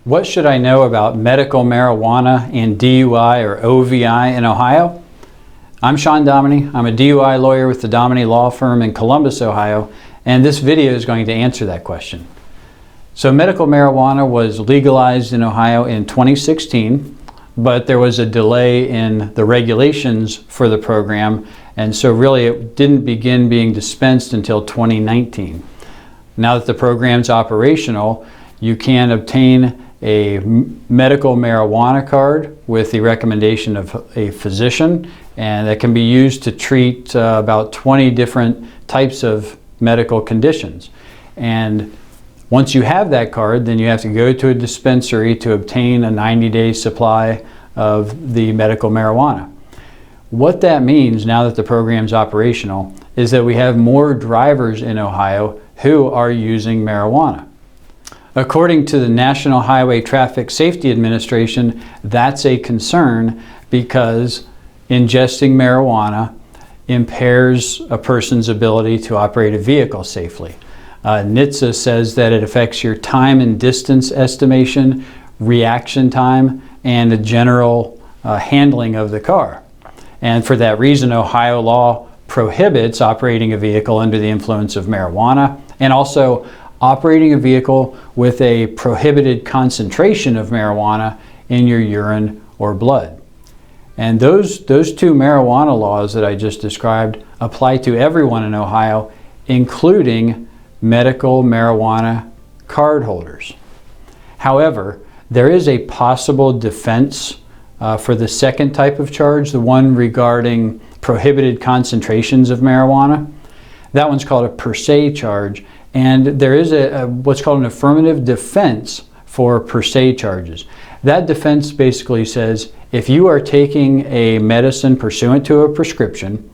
What should I know about medical marijuana and DUI or OVI in Ohio? I'm Shawn Dominy. I'm a DUI lawyer with the Dominy Law Firm in Columbus, Ohio, and this video is going to answer that question. So medical marijuana was legalized in Ohio in 2016, but there was a delay in the regulations for the program, and so really it didn't begin being dispensed until 2019. Now that the program's operational, you can obtain a medical marijuana card with the recommendation of a physician, and that can be used to treat about 20 different types of medical conditions. And once you have that card, then you have to go to a dispensary to obtain a 90-day supply of the medical marijuana. What that means now that the program's operational is that we have more drivers in Ohio who are using marijuana. According to the National Highway Traffic Safety Administration, that's a concern because ingesting marijuana impairs a person's ability to operate a vehicle safely. NHTSA says that it affects your time and distance estimation, reaction time, and the general handling of the car. And for that reason, Ohio law prohibits operating a vehicle under the influence of marijuana, and also operating a vehicle with a prohibited concentration of marijuana in your urine or blood. And those two marijuana laws that I just described apply to everyone in Ohio, including medical marijuana card holders. However, there is a possible defense for the second type of charge, the one regarding prohibited concentrations of marijuana. That one's called a per se charge, and there is what's called an affirmative defense for per se charges. That defense basically says if you are taking a medicine pursuant to a prescription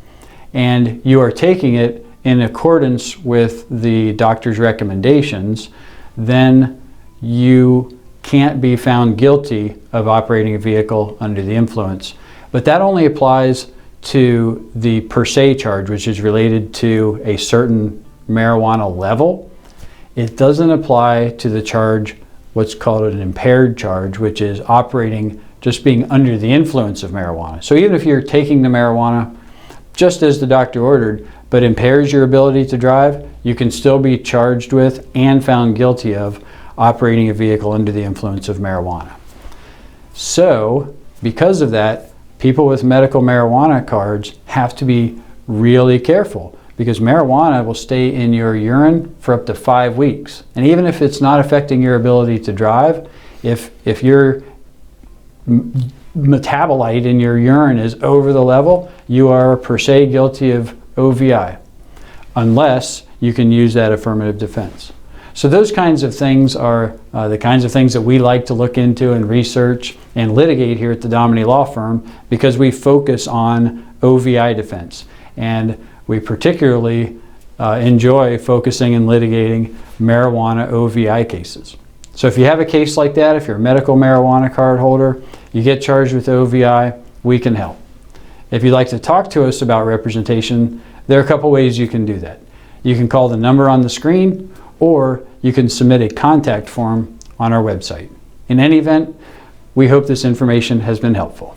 and you are taking it in accordance with the doctor's recommendations, then you can't be found guilty of operating a vehicle under the influence. But that only applies to the per se charge, which is related to a certain marijuana level. It doesn't apply to the charge, what's called an impaired charge, which is operating just being under the influence of marijuana. So even if you're taking the marijuana just as the doctor ordered, but impairs your ability to drive, you can still be charged with and found guilty of operating a vehicle under the influence of marijuana. So because of that, people with medical marijuana cards have to be really careful, because marijuana will stay in your urine for up to 5 weeks. And even if it's not affecting your ability to drive, if your metabolite in your urine is over the level, you are per se guilty of OVI, unless you can use that affirmative defense. So those kinds of things are the kinds of things that we like to look into and research and litigate here at the Dominy Law Firm, because we focus on OVI defense. And we particularly enjoy focusing and litigating marijuana OVI cases. So if you have a case like that, if you're a medical marijuana card holder, you get charged with OVI, we can help. If you'd like to talk to us about representation, there are a couple ways you can do that. You can call the number on the screen, or you can submit a contact form on our website. In any event, we hope this information has been helpful.